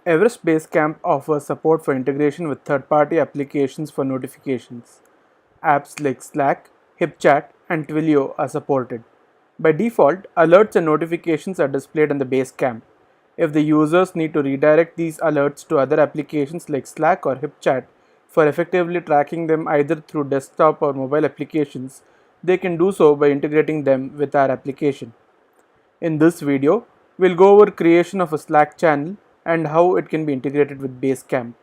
Everest BaseCamp offers support for integration with third-party applications for notifications. Apps like Slack, HipChat, and Twilio are supported. By default, alerts and notifications are displayed on the BaseCamp. If the users need to redirect these alerts to other applications like Slack or HipChat for effectively tracking them either through desktop or mobile applications, they can do so by integrating them with our application. In this video, we'll go over creation of a Slack channel and how it can be integrated with BaseCamp.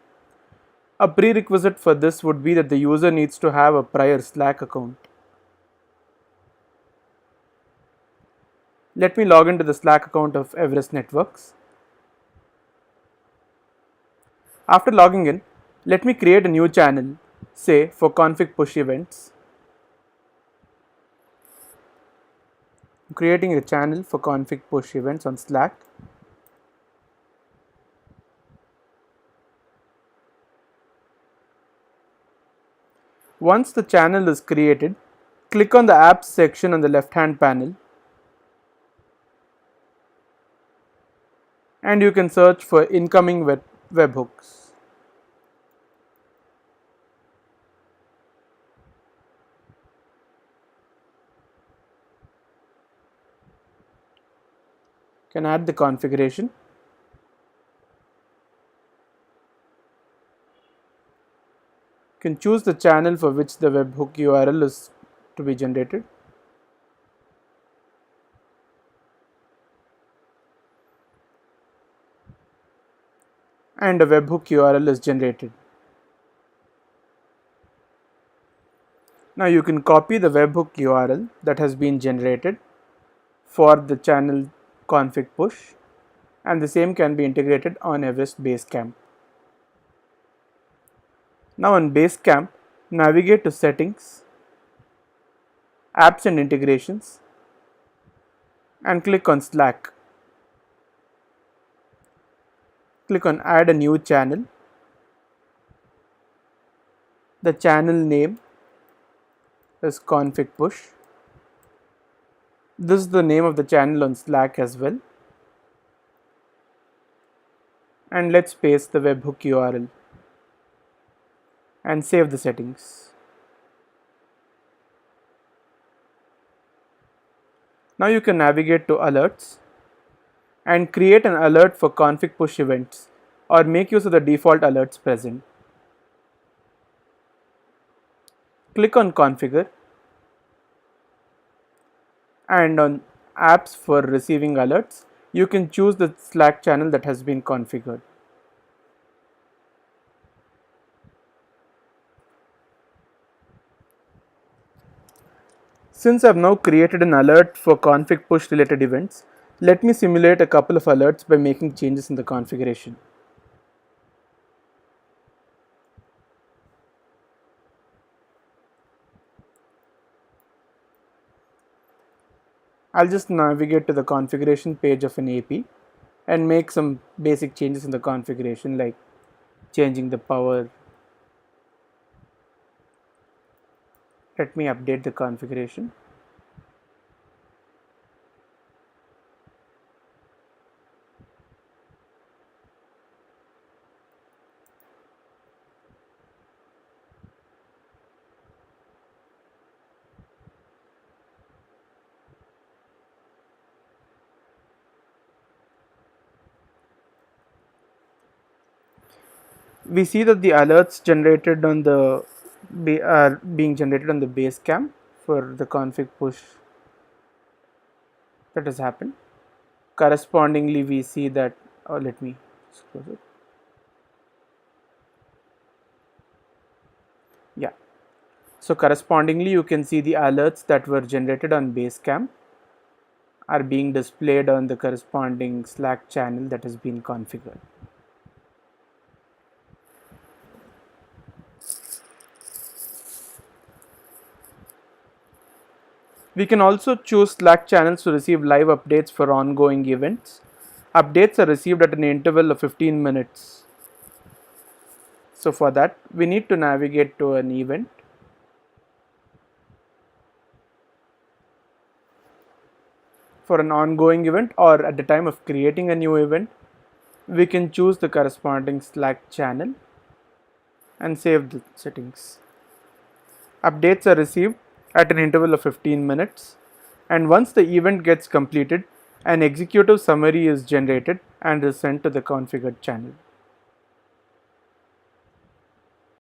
A prerequisite for this would be that the user needs to have a prior Slack account. Let me log into the Slack account of Everest Networks. After logging in, let me create a new channel, say for config push events. I'm creating a channel for config push events on Slack. Once the channel is created, click on the apps section on the left-hand panel and you can search for incoming webhooks. You can add the configuration. You can choose the channel for which the webhook URL is to be generated. And a webhook URL is generated. Now you can copy the webhook URL that has been generated for the channel config push, and the same can be integrated on Everest BaseCamp. Now on BaseCamp, navigate to Settings, Apps and Integrations, and click on Slack. Click on Add a new channel. The channel name is config push. This is the name of the channel on Slack as well. And let's paste the webhook URL and save the settings. Now you can navigate to Alerts and create an alert for config push events or make use of the default alerts present. Click on Configure and on Apps for receiving alerts, you can choose the Slack channel that has been configured. Since I've now created an alert for config push related events, let me simulate a couple of alerts by making changes in the configuration. I'll just navigate to the configuration page of an AP and make some basic changes in the configuration, like changing the power. Let me update the configuration. We see that the alerts generated on the are being generated on the BaseCamp for the config push that has happened. Correspondingly, we see that, let me close it. Yeah. So correspondingly, you can see the alerts that were generated on BaseCamp are being displayed on the corresponding Slack channel that has been configured. We can also choose Slack channels to receive live updates for ongoing events. Updates are received at an interval of 15 minutes. So for that, we need to navigate to an event. For an ongoing event or at the time of creating a new event, We can choose the corresponding Slack channel and save the settings. Updates are received at an interval of 15 minutes, and once the event gets completed, an executive summary is generated and is sent to the configured channel.